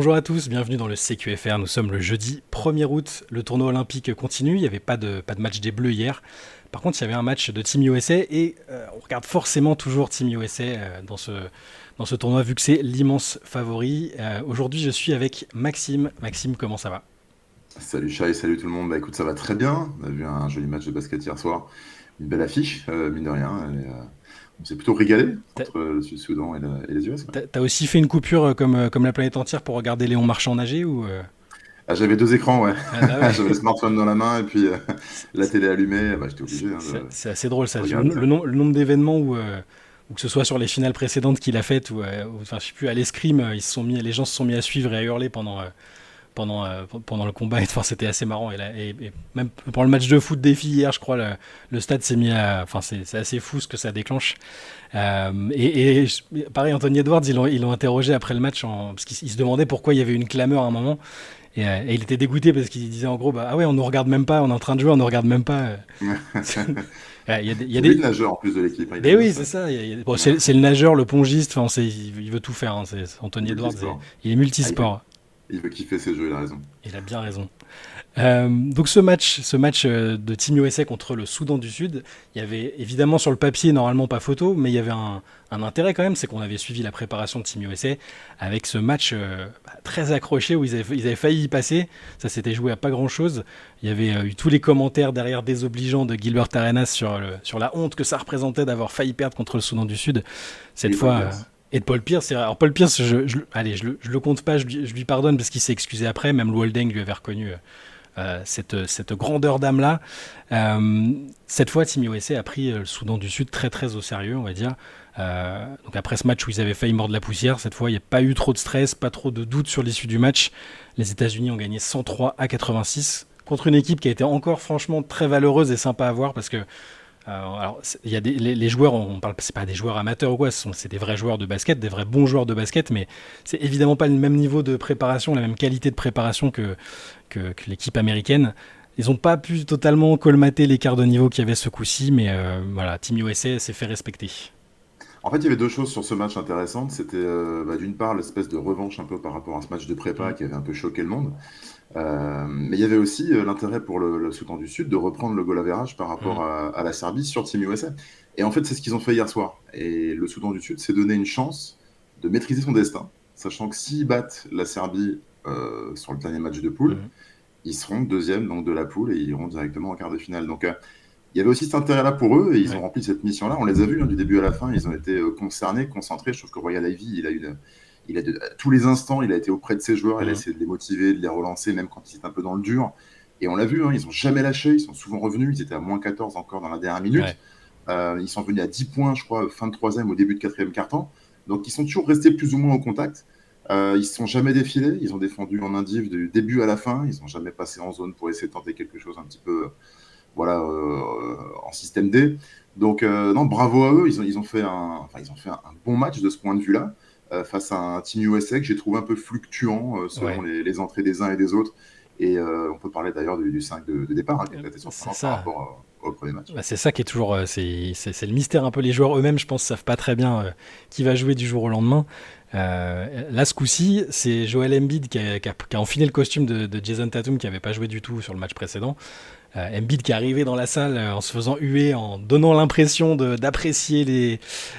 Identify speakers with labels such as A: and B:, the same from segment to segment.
A: Bonjour à tous, bienvenue dans le CQFR. Nous sommes le jeudi 1er août. Le tournoi olympique continue. Il n'y avait pas de match des Bleus hier. Par contre, il y avait un match de Team USA et on regarde forcément toujours Team USA dans ce tournoi vu que c'est l'immense favori. Aujourd'hui, je suis avec Maxime. Maxime, comment ça va?
B: Salut Chai, salut tout le monde. Bah écoute, ça va très bien. On a vu un joli match de basket hier soir. Une belle affiche, mine de rien. On s'est plutôt régalé
A: T'as,
B: entre le Sud-Soudan et les US, quoi.
A: t'as aussi fait une coupure comme la planète entière pour regarder Léon Marchand nager ou
B: Ah, j'avais deux écrans, ouais.
A: Ah bah ouais,
B: J'avais le smartphone dans la main et puis
A: c'est
B: la télé allumée. Bah, j'étais obligé
A: c'est assez drôle
B: de
A: ça. Le,
B: regarder ça.
A: le nombre d'événements où que ce soit sur les finales précédentes qu'il a faites enfin je sais plus à l'escrime, les gens se sont mis à suivre et à hurler pendant le combat. Enfin, c'était assez marrant. Et même pour le match de foot des filles hier, je crois, le stade s'est mis à. Enfin, c'est assez fou ce que ça déclenche. Pareil, Anthony Edwards, ils l'ont interrogé après le match parce qu'il se demandait pourquoi il y avait une clameur à un moment. Et il était dégoûté parce qu'il disait en gros, bah, ah ouais, on nous regarde même pas, on est en train de jouer, on nous regarde même pas. Il y a
B: C'est lui le
A: des.
B: nageur en plus de l'équipe, hein, il
A: Mais
B: aime bien
A: oui,
B: ça.
A: c'est ça. Bon, c'est le nageur, le pongiste. Enfin, il veut tout faire. Hein, Anthony Edwards,
B: Multisport.
A: il est
B: Ah,
A: multisport.
B: il veut kiffer ses jeux, il a raison.
A: Il a bien raison. Donc ce match de Team USA contre le Soudan du Sud, il y avait évidemment sur le papier normalement pas photo, mais il y avait un intérêt quand même, c'est qu'on avait suivi la préparation de Team USA avec ce match très accroché où ils avaient failli y passer. Ça s'était joué à pas grand chose. Il y avait eu tous les commentaires derrière désobligeants de Gilbert Arenas sur la honte que ça représentait d'avoir failli perdre contre le Soudan du Sud. Cette
B: Et Paul
A: fois.
B: Pierce.
A: Et de Paul Pierce, alors Paul Pierce, allez, je le compte pas, je lui pardonne parce qu'il s'est excusé après, même Lou Holding lui avait reconnu cette grandeur d'âme-là. Cette fois, Team USA a pris le Soudan du Sud très très au sérieux, on va dire. Donc après ce match où ils avaient failli mordre la poussière, cette fois, il n'y a pas eu trop de stress, pas trop de doute sur l'issue du match. Les États-Unis ont gagné 103-86 contre une équipe qui a été encore franchement très valeureuse et sympa à voir parce que alors, il y a les joueurs, on parle, c'est pas des joueurs amateurs ou quoi, c'est des vrais joueurs de basket, des vrais bons joueurs de basket, mais c'est évidemment pas le même niveau de préparation, la même qualité de préparation que l'équipe américaine. Ils n'ont pas pu totalement colmater l'écart de niveau qu'il y avait ce coup-ci, mais voilà, Team USA s'est fait respecter.
B: En fait, il y avait deux choses sur ce match intéressantes. C'était d'une part l'espèce de revanche un peu par rapport à ce match de prépa
A: Mm.
B: qui avait un peu choqué le monde. Mais il y avait aussi l'intérêt pour le Soudan du Sud de reprendre le goal average par rapport
A: Mm.
B: à la Serbie sur Team USA. Et en fait, c'est ce qu'ils ont fait hier soir. Et le Soudan du Sud s'est donné une chance de maîtriser son destin, sachant que s'ils battent la Serbie sur le dernier match de poule,
A: Mm.
B: ils seront deuxième donc, de la poule et ils iront directement en quart de finale. Donc, il y avait aussi cet intérêt-là pour eux et ils ont
A: Ouais.
B: rempli cette mission-là. On les a vus du début à la fin, ils ont été concernés, concentrés. Je trouve que Royal Ivy, à tous les instants, il a été auprès de ses joueurs, il a
A: Mm.
B: essayé de les motiver, de les relancer, même quand ils étaient un peu dans le dur. Et on l'a vu, ils n'ont jamais lâché, ils sont souvent revenus, ils étaient à moins 14 encore dans la dernière minute.
A: Ouais.
B: Ils sont venus à 10 points, je crois, fin de troisième au début de quatrième quart-temps. Donc ils sont toujours restés plus ou moins au contact. Ils ne se sont jamais défilés, ils ont défendu en indiv du début à la fin, ils n'ont jamais passé en zone pour essayer de tenter quelque chose un petit peu en système D. Donc, non, bravo à eux. Ils ont fait un bon match de ce point de vue-là, face à un Team USA que j'ai trouvé un peu fluctuant selon
A: Ouais.
B: les entrées des uns et des autres. Et on peut parler d'ailleurs du 5 de départ, qui était assez
A: C'est
B: surprenant par
A: ça.
B: rapport au premier match.
A: Bah, c'est ça qui est toujours. C'est le mystère un peu. Les joueurs eux-mêmes, je pense, savent pas très bien qui va jouer du jour au lendemain. Là, ce coup-ci, c'est Joel Embiid qui a enfilé le costume de Jason Tatum qui avait pas joué du tout sur le match précédent. Embiid qui est arrivé dans la salle en se faisant huer, en donnant l'impression d'apprécier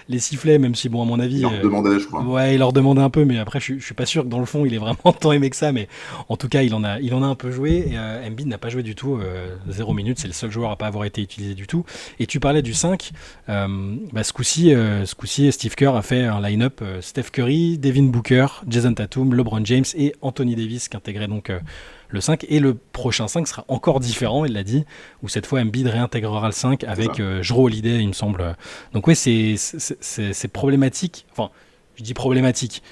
A: les sifflets, même si, bon, à mon
B: Il
A: avis,
B: leur demandait, je crois.
A: ouais, il leur demandait un peu, mais après, je suis pas sûr que dans le fond, il est vraiment tant aimé que ça, mais en tout cas, il en a un peu joué, et Embiid n'a pas joué du tout, 0 minutes, c'est le seul joueur à pas avoir été utilisé du tout. Et tu parlais du 5, ce coup-ci, Steve Kerr a fait un line-up Steph Curry, Devin Booker, Jason Tatum, LeBron James et Anthony Davis qui intégrait donc le 5. Et le prochain 5 sera encore différent, il l'a dit, où cette fois Embiid réintégrera le 5
B: C'est
A: avec
B: ça.
A: Jrue Holiday, il me semble. Donc ouais, c'est problématique. Enfin, je dis problématique.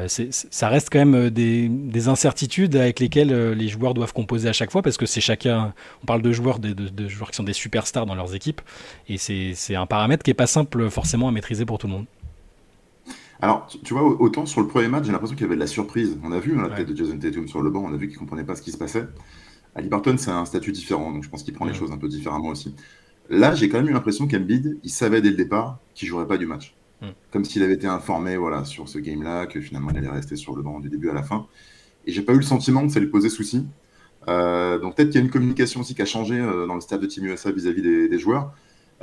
A: Ça reste quand même des incertitudes avec lesquelles les joueurs doivent composer à chaque fois parce que c'est chacun. On parle de joueurs, de joueurs qui sont des superstars dans leurs équipes et c'est un paramètre qui est pas simple forcément à maîtriser pour tout le monde.
B: Alors, tu vois, autant sur le premier match, j'ai l'impression qu'il y avait de la surprise. On a vu la
A: Ouais.
B: tête de Jason Tatum sur le banc, on a vu qu'il ne comprenait pas ce qui se passait. Ali Burton, c'est un statut différent, donc je pense qu'il prend les
A: Mm.
B: choses un peu différemment aussi. Là, j'ai quand même eu l'impression qu'Embiid, il savait dès le départ qu'il jouerait pas du match.
A: Mm.
B: Comme s'il avait été informé sur ce game-là, que finalement il allait rester sur le banc du début à la fin. Et j'ai pas eu le sentiment que ça lui posait souci. Donc peut-être qu'il y a une communication aussi qui a changé dans le staff de Team USA vis-à-vis des joueurs.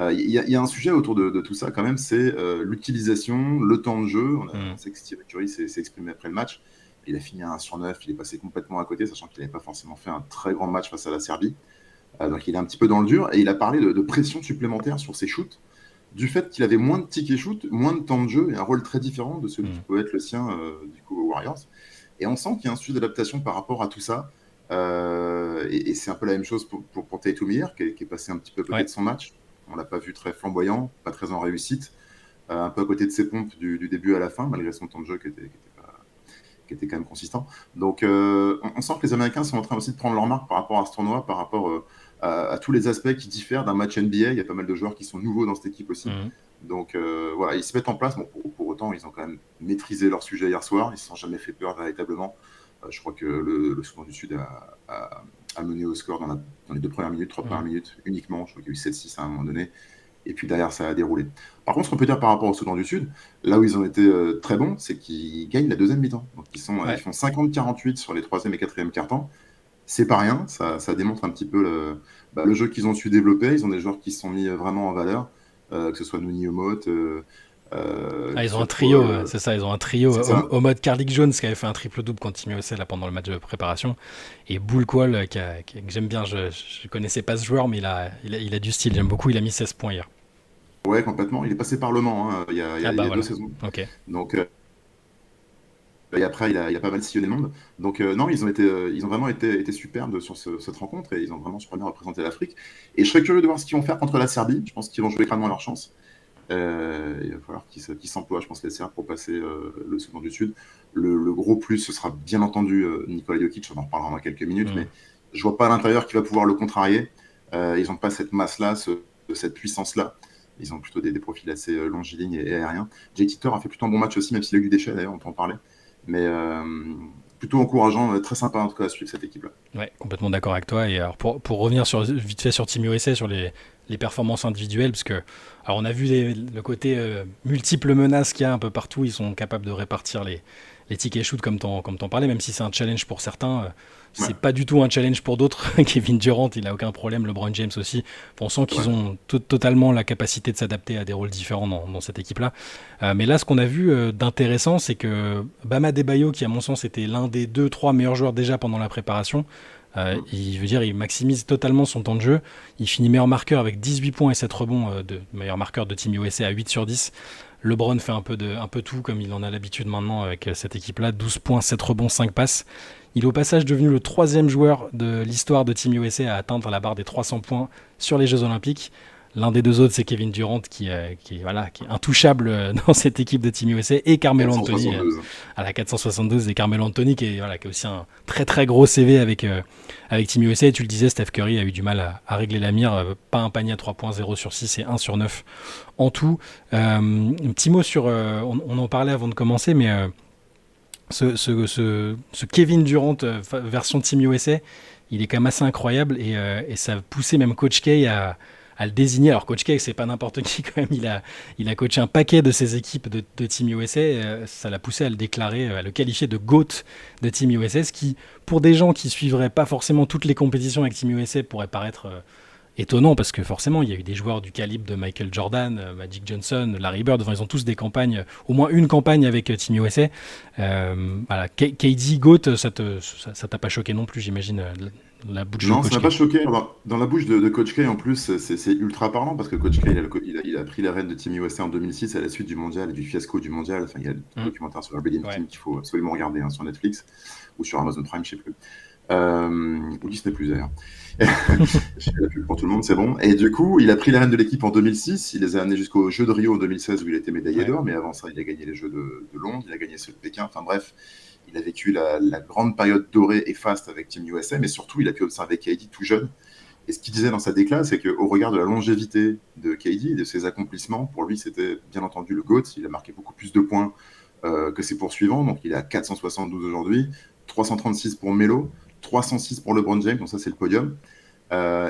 B: Il y a un sujet autour de tout ça quand même, c'est l'utilisation, le temps de jeu. On sait que Steve Curry s'est exprimé après le match. Il a fini à 1 sur 9, il est passé complètement à côté, sachant qu'il n'avait pas forcément fait un très grand match face à la Serbie. Donc il est un petit peu dans le dur, et il a parlé de pression supplémentaire sur ses shoots, du fait qu'il avait moins de tickets shoot, moins de temps de jeu, et un rôle très différent de celui qui peut être le sien du coup aux Warriors. Et on sent qu'il y a un sujet d'adaptation par rapport à tout ça. Et c'est un peu la même chose pour Tatum hier, qui est passé un petit peu à côté de son match. On l'a pas vu très flamboyant, pas très en réussite, un peu à côté de ses pompes du début à la fin, malgré son temps de jeu qui était quand même consistant. Donc on sent que les Américains sont en train aussi de prendre leur marque par rapport à ce tournoi, par rapport à tous les aspects qui diffèrent d'un match NBA. Il y a pas mal de joueurs qui sont nouveaux dans cette équipe aussi. Donc voilà, ils se mettent en place. Bon, pour autant, ils ont quand même maîtrisé leur sujet hier soir. Ils ne se sont jamais fait peur véritablement. Je crois que le Soudan du Sud a mené au score dans les 2 premières minutes, 3 premières minutes uniquement. Je crois qu'il y a eu 7-6 à un moment donné. Et puis derrière, ça a déroulé. Par contre, ce qu'on peut dire par rapport au Soudan du Sud, là où ils ont été très bons, c'est qu'ils gagnent la deuxième mi-temps. Donc ils font 50-48 sur les 3e et 4e quart-temps. C'est pas rien, ça démontre un petit peu le jeu qu'ils ont su développer. Ils ont des joueurs qui se sont mis vraiment en valeur, que ce soit Nouni Omot.
A: Ils ont un trio, c'est ça, ils ont un trio au mode Carlick Jones qui avait fait un triple-double contre Team USA là, pendant le match de préparation, et Bull Quall que j'aime bien, je connaissais pas ce joueur, mais il a du style, j'aime beaucoup, il a mis 16 points hier.
B: Ouais, complètement, il est passé par Le Mans il y a 2 saisons.
A: Okay.
B: Donc, et après, il a pas mal sillonné le monde. Donc non, ils ont vraiment été superbes sur cette rencontre, et ils ont vraiment super bien représenté l'Afrique. Et je serais curieux de voir ce qu'ils vont faire contre la Serbie. Je pense qu'ils vont jouer crânement leur chance. Il va falloir qu'ils s'emploient, je pense, les Serbes, pour passer le Soudan du Sud. Le gros plus, ce sera bien entendu Nikola Jokic, on en reparlera dans quelques minutes, mais je vois pas à l'intérieur qui va pouvoir le contrarier. Ils n'ont pas cette masse-là, cette puissance-là. Ils ont plutôt des profils assez longilignes et aériens. Jay Titor a fait plutôt un bon match aussi, même s'il a eu du déchet, d'ailleurs, on peut en parler. Mais plutôt encourageant, très sympa en tout cas à suivre cette équipe-là.
A: Ouais, complètement d'accord avec toi. Et alors pour revenir vite fait sur Team USA, sur les performances individuelles, parce que alors on a vu le côté multiples menaces qu'il y a un peu partout. Ils sont capables de répartir les tickets shoot comme t'en parlais, même si c'est un challenge pour certains. C'est pas du tout un challenge pour d'autres. Kevin Durant, il a aucun problème. LeBron James aussi. On sent qu'ils ont totalement la capacité de s'adapter à des rôles différents dans cette équipe-là. Mais là, ce qu'on a vu d'intéressant, c'est que Bam Adebayo, qui à mon sens était l'un des 2-3 meilleurs joueurs déjà pendant la préparation, il maximise totalement son temps de jeu. Il finit meilleur marqueur avec 18 points et 7 rebonds, meilleur marqueur de Team USA à 8 sur 10. LeBron fait un peu tout, comme il en a l'habitude maintenant avec cette équipe-là. 12 points, 7 rebonds, 5 passes. Il est au passage devenu le 3e joueur de l'histoire de Team USA à atteindre la barre des 300 points sur les Jeux Olympiques. L'un des 2 autres, c'est Kevin Durant qui est intouchable dans cette équipe de Team USA, et Carmelo Anthony à la 472, et Carmelo Anthony qui est aussi un très très gros CV avec Team USA. Et tu le disais, Steph Curry a eu du mal à régler la mire, pas un panier à 3 points, 0 sur 6 et 1 sur 9 en tout. Un petit mot sur, on en parlait avant de commencer, mais ce Kevin Durant version Team USA, il est quand même assez incroyable, et ça a poussé même Coach K à le désigner. Alors Coach K, c'est pas n'importe qui quand même, il a coaché un paquet de ses équipes de Team USA, ça l'a poussé à le déclarer, à le qualifier de GOAT de Team USA, ce qui, pour des gens qui suivraient pas forcément toutes les compétitions avec Team USA, pourrait paraître étonnant, parce que forcément il y a eu des joueurs du calibre de Michael Jordan, Magic Johnson, Larry Bird, ils ont tous des campagnes, au moins une campagne avec Team USA. KD, GOAT, ça t'a pas choqué non plus, j'imagine, la bouche de Coach K?
B: Non, ça m'a pas choqué. Dans la bouche de Coach K, en plus, c'est ultra parlant, parce que Coach K, il a pris les rênes de Team USA en 2006 à la suite du mondial et du fiasco du mondial. Enfin, il y a un documentaire sur le Rebuilding Team qu'il faut absolument regarder sur Netflix ou sur Amazon Prime, je sais plus. Ou Disney+, d'ailleurs. Je fais la pub pour tout le monde, c'est bon. Et du coup, il a pris les rênes de l'équipe en 2006. Il les a amenés jusqu'aux Jeux de Rio en 2016, où il a été médaillé d'or. Mais avant ça, il a gagné les Jeux de Londres, il a gagné ceux de Pékin. Enfin bref, il a vécu la grande période dorée et faste avec Team USA. Mais surtout, il a pu observer KD tout jeune. Et ce qu'il disait dans sa déclat, c'est qu'au regard de la longévité de KD et de ses accomplissements, pour lui, c'était bien entendu le GOAT. Il a marqué beaucoup plus de points que ses poursuivants. Donc, il est à 472 aujourd'hui, 336 pour Melo, 306 pour LeBron James, donc ça c'est le podium.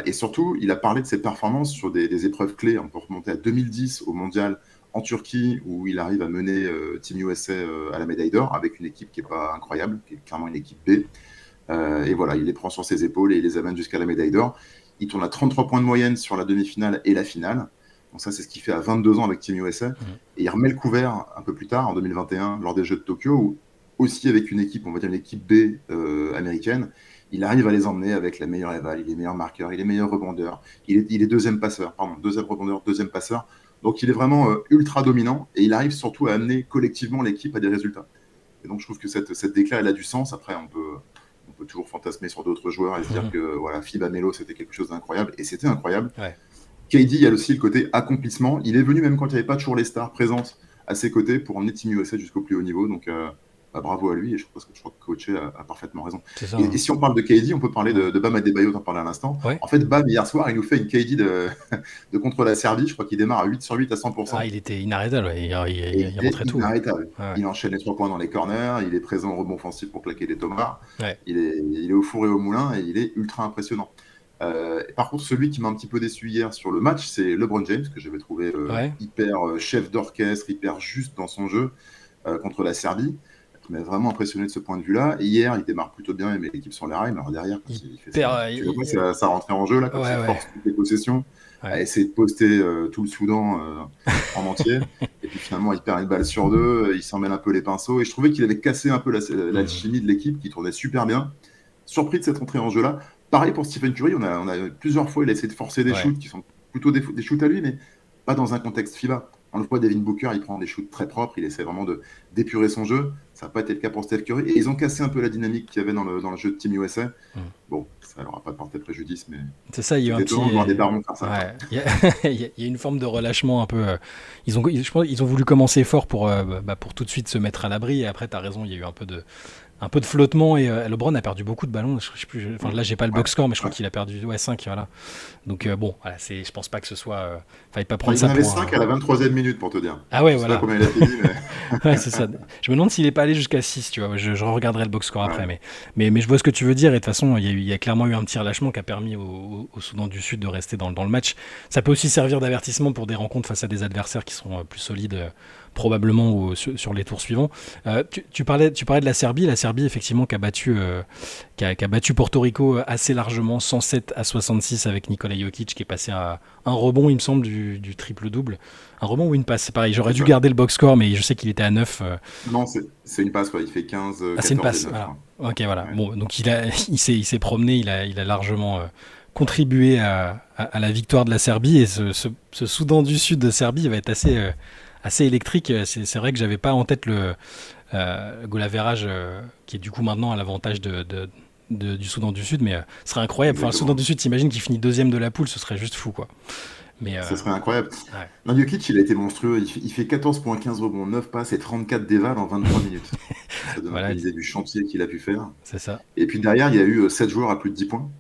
B: Et surtout, il a parlé de ses performances sur des épreuves clés. On peut remonter à 2010 au mondial en Turquie, où il arrive à mener Team USA à la médaille d'or, avec une équipe qui n'est pas incroyable, qui est clairement une équipe B. Et voilà, il les prend sur ses épaules et il les amène jusqu'à la médaille d'or. Il tourne à 33 points de moyenne sur la demi-finale et la finale. Donc ça, c'est ce qu'il fait à 22 ans avec Team USA. Et il remet le couvert un peu plus tard, en 2021, lors des Jeux de Tokyo, où aussi avec une équipe, on va dire une équipe B américaine, il arrive à les emmener avec la meilleure éval, il est meilleur marqueur, il est meilleur rebondeur, il est deuxième passeur, deuxième rebondeur, deuxième passeur. Donc il est vraiment ultra dominant et il arrive surtout à amener collectivement l'équipe à des résultats. Et donc je trouve que cette déclat, elle a du sens. Après, on peut toujours fantasmer sur d'autres joueurs et se dire que voilà, FIBA Melo, c'était quelque chose d'incroyable. Et c'était incroyable.
A: Ouais.
B: KD, il y a aussi le côté accomplissement. Il est venu même quand il n'y avait pas toujours les stars présentes à ses côtés pour emmener Team USA jusqu'au plus haut niveau. Donc bravo à lui. Et je crois que Coaché a parfaitement raison.
A: Ça,
B: et si on parle de KD, on peut parler de Bam Adebayo, t'en parlais à l'instant.
A: Ouais.
B: En fait, Bam, hier soir, il nous fait une KD de contre la Serbie. Je crois qu'il démarre à 8 sur 8 à 100%.
A: Ah, il était inarrêtable. Ouais. Il
B: rentrait tout. Inarrêtable.
A: Ouais.
B: Il enchaîne les 3 points dans les corners. Il est présent au rebond offensif pour claquer des tomards.
A: Ouais.
B: Il est au four et au moulin et il est ultra impressionnant. Par contre, celui qui m'a un petit peu déçu hier sur le match, c'est LeBron James, que j'avais trouvé hyper chef d'orchestre, hyper juste dans son jeu contre la Serbie, qui m'a vraiment impressionné de ce point de vue-là. Et hier, il démarre plutôt bien, il met l'équipe sur les rails, mais alors derrière, quand il fait ça, ça rentrait en jeu, là, quand il force toutes les possessions, à essayer de poster tout le Soudan en entier. Et puis finalement, il perd une balle sur 2, il s'en mêle un peu les pinceaux. Et je trouvais qu'il avait cassé un peu l'alchimie de l'équipe, qui tournait super bien. Surpris de cette entrée en jeu-là. Pareil pour Stephen Curry, on a plusieurs fois, il a essayé de forcer des shoots qui sont plutôt des shoots à lui, mais pas dans un contexte FIBA. On le voit, Devin Booker, il prend des shoots très propres, il essaie vraiment d'épurer son jeu. Ça n'a pas été le cas pour Steph Curry. Et ils ont cassé un peu la dynamique qu'il y avait dans le jeu de Team USA. Bon, ça leur a pas porté préjudice, mais
A: c'est ça, il y a eu un petit...
B: voir des barons faire ça.
A: Il y a une forme de relâchement un peu. Je pense qu'ils ont voulu commencer fort pour tout de suite se mettre à l'abri. Et après, tu as raison, il y a eu un peu de flottement et LeBron a perdu beaucoup de ballons. Je sais plus, là, j'ai pas le box score, mais je crois qu'il a perdu 5. Voilà. Donc, bon, voilà, je pense pas que ce soit. Fallait pas prendre ça
B: pour. Il en avait 5 à la 23e minute, pour te dire.
A: Ah ouais,
B: je
A: voilà.
B: sais pas combien il a fini, mais.
A: Ouais, c'est ça. Je me demande s'il est pas allé jusqu'à 6, tu vois. Je regarderai le box score après, mais je vois ce que tu veux dire. Et de toute façon, il y a clairement eu un petit relâchement qui a permis au Soudan du Sud de rester dans le match. Ça peut aussi servir d'avertissement pour des rencontres face à des adversaires qui sont plus solides. Probablement sur les tours suivants. Tu parlais de la Serbie effectivement qui a battu Porto Rico assez largement, 107-66 avec Nikola Jokic qui est passé à un rebond, il me semble, du triple-double. Un rebond ou une passe, c'est pareil, j'aurais dû garder le box score, mais je sais qu'il était à 9.
B: Non, c'est une passe, il fait 15, 14,
A: c'est une passe,
B: 9,
A: voilà. Ok, voilà. Ouais. Bon, donc il s'est promené, il a largement contribué à la victoire de la Serbie, et ce Soudan du Sud de Serbie va être assez électrique. C'est vrai que j'avais pas en tête le goal average qui est du coup maintenant à l'avantage du Soudan du Sud, mais ce serait incroyable. Enfin, le Soudan du Sud, t'imagines qu'il finit 2e de la poule, ce serait juste fou, quoi. Mais,
B: ce serait incroyable. Non, Jokic, il a été monstrueux. Il fait 14,15 rebonds, 9 passes et 34 dévals en 23 minutes. Ça donne une idée du chantier qu'il a pu faire.
A: C'est ça.
B: Et puis derrière, il y a eu 7 joueurs à plus de 10 points.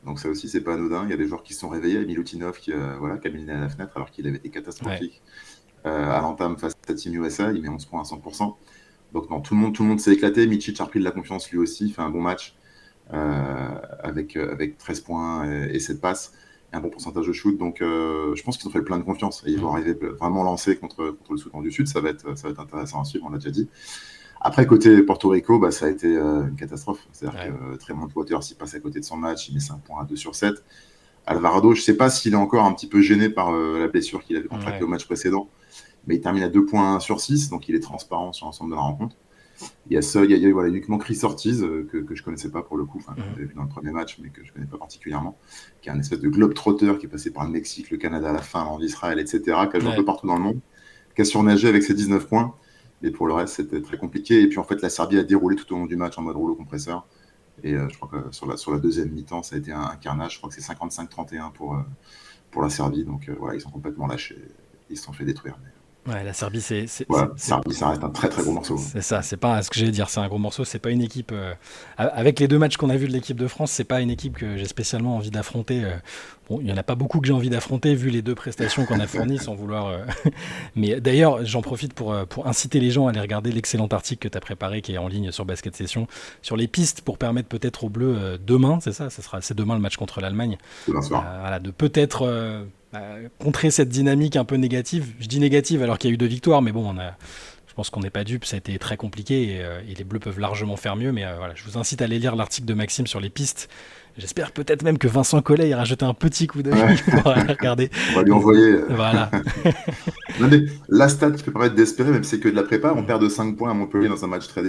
B: Donc ça aussi, c'est pas anodin. Il y a des joueurs qui se sont réveillés. Milutinov qui a miné à la fenêtre alors qu'il avait été catastrophique. À l'entame face à Team USA, il met 11 points à 100%. Donc non, tout le monde s'est éclaté. Mičić a repris de la confiance lui aussi, fait un bon match avec 13 points et 7 passes et un bon pourcentage de shoot. Donc je pense qu'ils ont fait le plein de confiance et ils vont arriver vraiment lancés contre le Soudan du Sud. Ça va être intéressant à suivre, on l'a déjà dit. Après, côté Porto Rico, ça a été une catastrophe. C'est-à-dire que Tremont Waters, il passe à côté de son match, il met 5 points à 2 sur 7. Alvarado, je ne sais pas s'il est encore un petit peu gêné par la blessure qu'il avait contractée au match précédent. Mais il termine à 2 points sur 6, donc il est transparent sur l'ensemble de la rencontre. Il y a uniquement Chris Ortiz, que je ne connaissais pas pour le coup, que j'avais vu dans le premier match, mais que je ne connais pas particulièrement, qui est un espèce de globe-trotter qui est passé par le Mexique, le Canada, la Finlande, Israël, etc., qui a joué un peu partout dans le monde, qui a surnagé avec ses 19 points, mais pour le reste, c'était très compliqué. Et puis en fait, la Serbie a déroulé tout au long du match en mode rouleau compresseur. Et je crois que sur la deuxième mi-temps, ça a été un carnage. Je crois que c'est 55-31 pour la Serbie. Donc voilà, ils sont complètement lâchés. Ils se sont fait détruire.
A: Ouais, la Serbie,
B: Serbie, ça reste un très très gros morceau.
A: C'est ça, c'est pas ce que j'allais dire, c'est un gros morceau. C'est pas une équipe. Avec les 2 matchs qu'on a vus de l'équipe de France, c'est pas une équipe que j'ai spécialement envie d'affronter. Bon, il y en a pas beaucoup que j'ai envie d'affronter vu les 2 prestations qu'on a fournies, sans vouloir. Mais d'ailleurs, j'en profite pour inciter les gens à aller regarder l'excellent article que tu as préparé, qui est en ligne sur Basket Session, sur les pistes pour permettre peut-être aux Bleus demain, c'est demain le match contre l'Allemagne,
B: demain soir.
A: de peut-être. contrer cette dynamique un peu négative. Je dis négative alors qu'il y a eu 2 victoires, mais bon, je pense qu'on n'est pas dupe, ça a été très compliqué et les Bleus peuvent largement faire mieux. Mais voilà, je vous incite à aller lire l'article de Maxime sur les pistes. J'espère peut-être même que Vincent Collet ira jeter un petit coup d'œil
B: Ouais.
A: pour aller regarder.
B: On va lui envoyer.
A: Voilà.
B: Non, mais la stat qui peut paraître d'espérer, même si c'est que de la prépa, on perd de 5 points à Montpellier dans un match très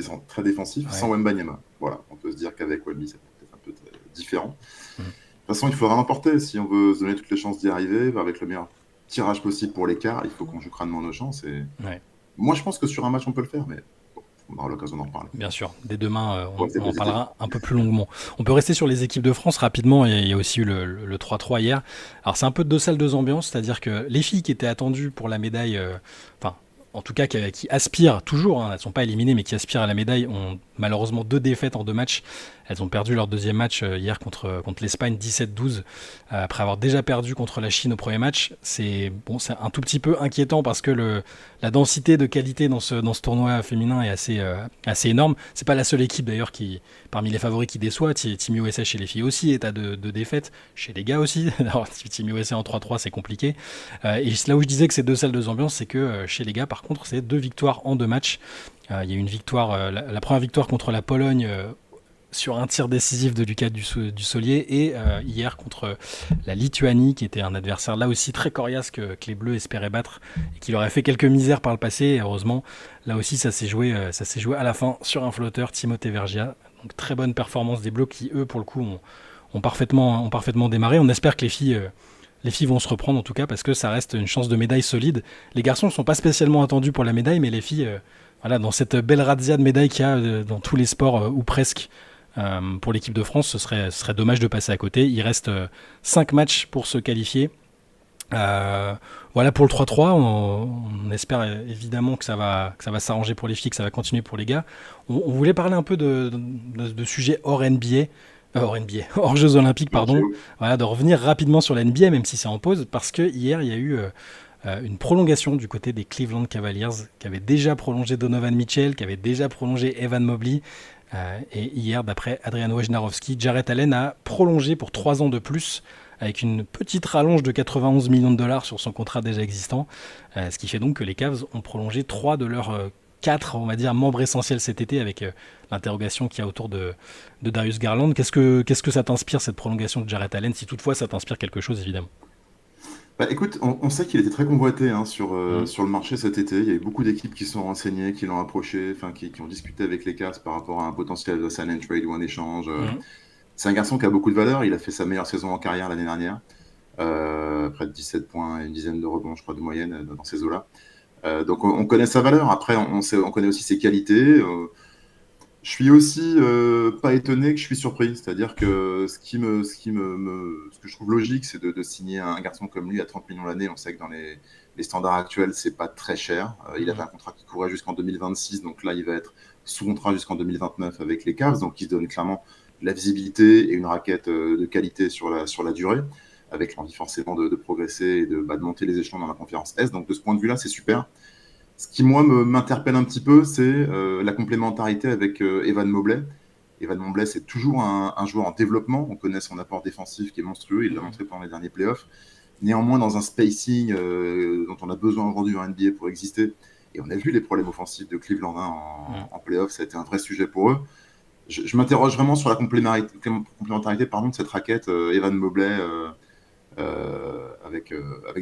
B: défensif, sans
A: Ouais.
B: Wembanyama. Voilà, on peut se dire qu'avec Wemby, c'est peut-être un peu différent.
A: Mm.
B: De toute façon, il faudra l'emporter. Si on veut se donner toutes les chances d'y arriver, avec le meilleur tirage possible pour l'écart, il faut qu'on joue crânement nos chances. Et...
A: Ouais.
B: Moi, je pense que sur un match, on peut le faire, mais bon, on aura l'occasion d'en reparler.
A: Bien sûr, dès demain,
B: Ouais, c'est
A: on en
B: positif.
A: parlera un peu plus longuement. On peut rester sur les équipes de France rapidement. Il y a aussi eu le 3-3 hier. Alors c'est un peu deux salles, deux ambiances, c'est-à-dire que les filles qui étaient attendues pour la médaille, enfin en tout cas qui aspirent toujours, hein, elles ne sont pas éliminées, mais qui aspirent à la médaille, ont malheureusement 2 défaites en 2 matchs. Elles ont perdu leur deuxième match hier contre l'Espagne 17-12, après avoir déjà perdu contre la Chine au premier match. C'est un tout petit peu inquiétant parce que la densité de qualité dans ce tournoi féminin est assez énorme. C'est pas la seule équipe d'ailleurs parmi les favoris qui déçoit. Team USA chez les filles aussi est à 2 défaites, chez les gars aussi. Alors, Team USA en 3-3 c'est compliqué. Et là où je disais que c'est 2 salles, 2 ambiances, c'est que chez les gars par contre c'est 2 victoires en 2 matchs. Il y a eu une victoire, la première victoire contre la Pologne sur un tir décisif de Lucas Dussolier et hier contre la Lituanie qui était un adversaire là aussi très coriace que les Bleus espéraient battre et qui leur a fait quelques misères par le passé. Et heureusement là aussi ça s'est joué à la fin sur un flotteur, Timothée Vergia. Donc très bonne performance des Bleus qui eux pour le coup ont parfaitement démarré. On espère que les filles vont se reprendre en tout cas parce que ça reste une chance de médaille solide. Les garçons ne sont pas spécialement attendus pour la médaille, mais les filles, voilà, dans cette belle razzia de médailles qu'il y a dans tous les sports ou presque pour l'équipe de France, ce serait dommage de passer à côté. Il reste 5 matchs pour se qualifier. Voilà pour le 3-3. On espère évidemment que ça va s'arranger pour les filles, que ça va continuer pour les gars. On voulait parler un peu de sujets hors NBA. Hors Jeux Olympiques, pardon. Voilà, de revenir rapidement sur la NBA, même si c'est en pause, parce que hier, il y a eu une prolongation du côté des Cleveland Cavaliers, qui avait déjà prolongé Donovan Mitchell, qui avait déjà prolongé Evan Mobley. Et hier, d'après Adrian Wojnarowski, Jarrett Allen a prolongé pour 3 ans de plus, avec une petite rallonge de 91 millions de dollars sur son contrat déjà existant, ce qui fait donc que les Cavs ont prolongé 3 de leurs 4, on va dire, membres essentiels cet été, avec l'interrogation qu'il y a autour de Darius Garland. Qu'est-ce que ça t'inspire, cette prolongation de Jarrett Allen, si toutefois ça t'inspire quelque chose, évidemment?
B: Bah, écoute, on sait qu'il était très convoité sur le marché cet été. Il y a eu beaucoup d'équipes qui sont renseignées, qui l'ont approché, qui ont discuté avec les Cavs par rapport à un potentiel sign and trade ou un échange. C'est un garçon qui a beaucoup de valeur. Il a fait sa meilleure saison en carrière l'année dernière. Près de 17 points et une dizaine de rebonds, je crois, de moyenne dans ces eaux-là. Donc on connaît sa valeur. Après, on connaît aussi ses qualités. Je suis aussi pas étonné que je suis surpris. C'est-à-dire que ce que je trouve logique, c'est de signer un garçon comme lui à 30 millions l'année. On sait que dans les standards actuels, c'est pas très cher. Il avait un contrat qui courait jusqu'en 2026, donc là, il va être sous contrat jusqu'en 2029 avec les Cavs. Donc, il se donne clairement de la visibilité et une raquette de qualité sur la durée, avec l'envie forcément de progresser et de monter les échelons dans la conférence S. Donc, de ce point de vue-là, c'est super. Ce qui, moi, m'interpelle un petit peu, c'est la complémentarité avec Evan Mobley. Evan Mobley, c'est toujours un joueur en développement. On connaît son apport défensif qui est monstrueux. Il l'a montré pendant les derniers playoffs. Néanmoins, dans un spacing dont on a besoin aujourd'hui en NBA pour exister, et on a vu les problèmes offensifs de Cleveland en playoffs, ça a été un vrai sujet pour eux. Je m'interroge vraiment sur la complémentarité de cette raquette Evan Mobley avec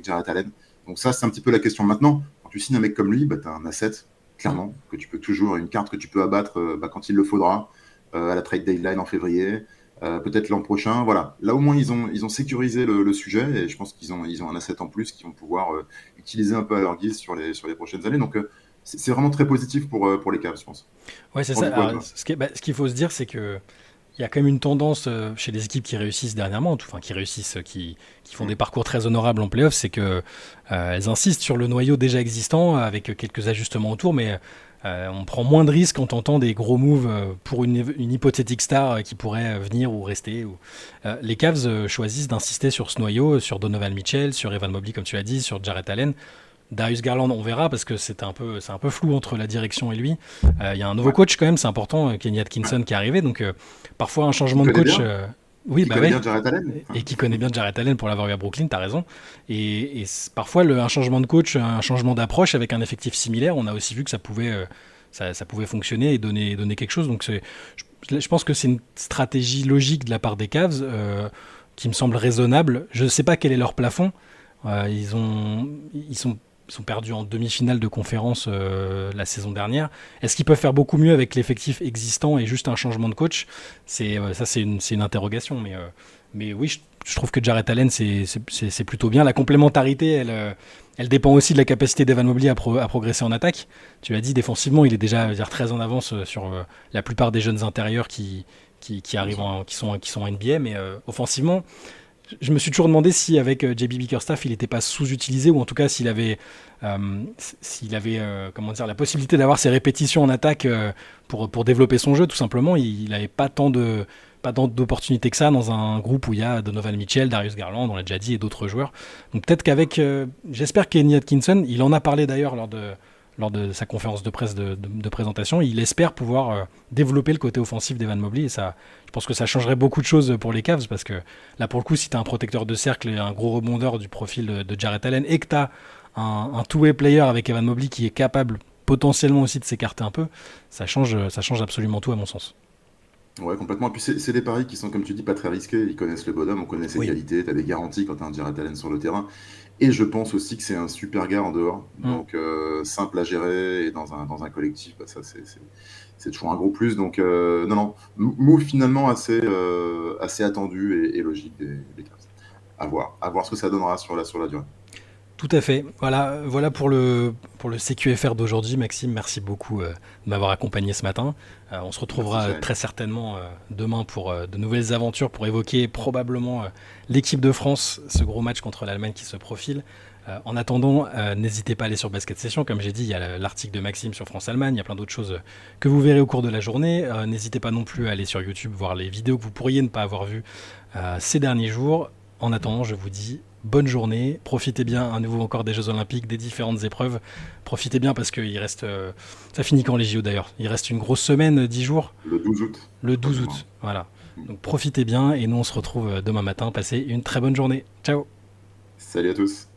B: Jarrett Allen. Donc ça, c'est un petit peu la question. Maintenant, quand tu signes un mec comme lui, tu as un asset, clairement, que tu peux toujours, une carte que tu peux abattre quand il le faudra, à la trade deadline en février, peut-être l'an prochain. Voilà. Là, au moins, ils ont sécurisé le sujet et je pense qu'ils ont un asset en plus qu'ils vont pouvoir utiliser un peu à leur guise sur les prochaines années. Donc, c'est vraiment très positif pour les Cavs, je pense.
A: Ouais, c'est ça. Alors, ce qu'il faut se dire, c'est que il y a quand même une tendance chez les équipes qui réussissent dernièrement, qui font des parcours très honorables en playoff, c'est que elles insistent sur le noyau déjà existant avec quelques ajustements autour, mais on prend moins de risques en tentant des gros moves pour une hypothétique star qui pourrait venir ou rester. Les Cavs choisissent d'insister sur ce noyau, sur Donovan Mitchell, sur Evan Mobley, comme tu l'as dit, sur Jarrett Allen. Darius Garland, on verra parce que c'est un peu flou entre la direction et lui. Il y a un nouveau coach quand même, c'est important, Kenny Atkinson qui est arrivé, donc parfois un changement de coach. Oui,
B: Qui
A: bah
B: connaît
A: ouais.
B: bien Jarrett Allen.
A: Et qui connaît bien Jarrett Allen pour l'avoir eu à Brooklyn, t'as raison. Et parfois, un changement de coach, un changement d'approche avec un effectif similaire, on a aussi vu que ça pouvait fonctionner et donner quelque chose. Donc je pense que c'est une stratégie logique de la part des Cavs qui me semble raisonnable. Je ne sais pas quel est leur plafond. Ils sont perdus en demi-finale de conférence la saison dernière. Est-ce qu'ils peuvent faire beaucoup mieux avec l'effectif existant et juste un changement de coach? C'est une interrogation. Mais oui, je trouve que Jarrett Allen, c'est plutôt bien. La complémentarité, elle dépend aussi de la capacité d'Evan Mobley à progresser en attaque. Tu l'as dit, défensivement, il est déjà, je veux dire, très en avance sur la plupart des jeunes intérieurs qui
B: Bien
A: arrivent
B: sûr.
A: qui sont en NBA. Mais offensivement, je me suis toujours demandé si avec JB Bickerstaff il n'était pas sous-utilisé ou en tout cas comment dire, la possibilité d'avoir ses répétitions en attaque pour développer son jeu tout simplement. Il n'avait pas tant d'opportunités que ça dans un groupe où il y a Donovan Mitchell, Darius Garland, on l'a déjà dit, et d'autres joueurs. Donc peut-être j'espère qu'Kenny Atkinson, il en a parlé d'ailleurs lors de sa conférence de presse de présentation, il espère pouvoir développer le côté offensif d'Evan Mobley et ça, je pense que ça changerait beaucoup de choses pour les Cavs parce que là pour le coup si tu as un protecteur de cercle et un gros rebondeur du profil de Jarrett Allen et que tu as un two-way player avec Evan Mobley qui est capable potentiellement aussi de s'écarter un peu, ça change absolument tout à mon sens.
B: Ouais, complètement. Et puis c'est des paris qui sont, comme tu dis, pas très risqués. Ils connaissent le bonhomme, on connaît ses
A: Oui.
B: qualités, tu as des garanties quand tu as un Jarrett Allen sur le terrain. Et je pense aussi que c'est un super gars en dehors.
A: Mm.
B: Donc simple à gérer et dans un collectif, bah, ça c'est toujours un gros plus. Donc non, non, move finalement assez attendu et logique des Cavs. À voir ce que ça donnera sur la durée.
A: Tout à fait. Voilà pour le CQFR d'aujourd'hui. Maxime, merci beaucoup de m'avoir accompagné ce matin. On se
B: Merci,
A: retrouvera
B: Cyril.
A: très certainement demain pour de nouvelles aventures, pour évoquer probablement l'équipe de France, ce gros match contre l'Allemagne qui se profile. En attendant, n'hésitez pas à aller sur Basket Session. Comme j'ai dit, il y a l'article de Maxime sur France-Allemagne. Il y a plein d'autres choses que vous verrez au cours de la journée. N'hésitez pas non plus à aller sur YouTube, voir les vidéos que vous pourriez ne pas avoir vues ces derniers jours. En attendant, je vous dis bonne journée, profitez bien à nouveau encore des Jeux Olympiques, des différentes épreuves. Profitez bien parce qu'il reste. Ça finit quand les JO d'ailleurs? Il reste une grosse semaine, 10 jours,
B: Le 12 août,
A: le
B: pas
A: 12
B: de
A: août.
B: mémoire.
A: Voilà. Donc profitez bien et nous on se retrouve demain matin. Passez une très bonne journée. Ciao!
B: Salut à tous.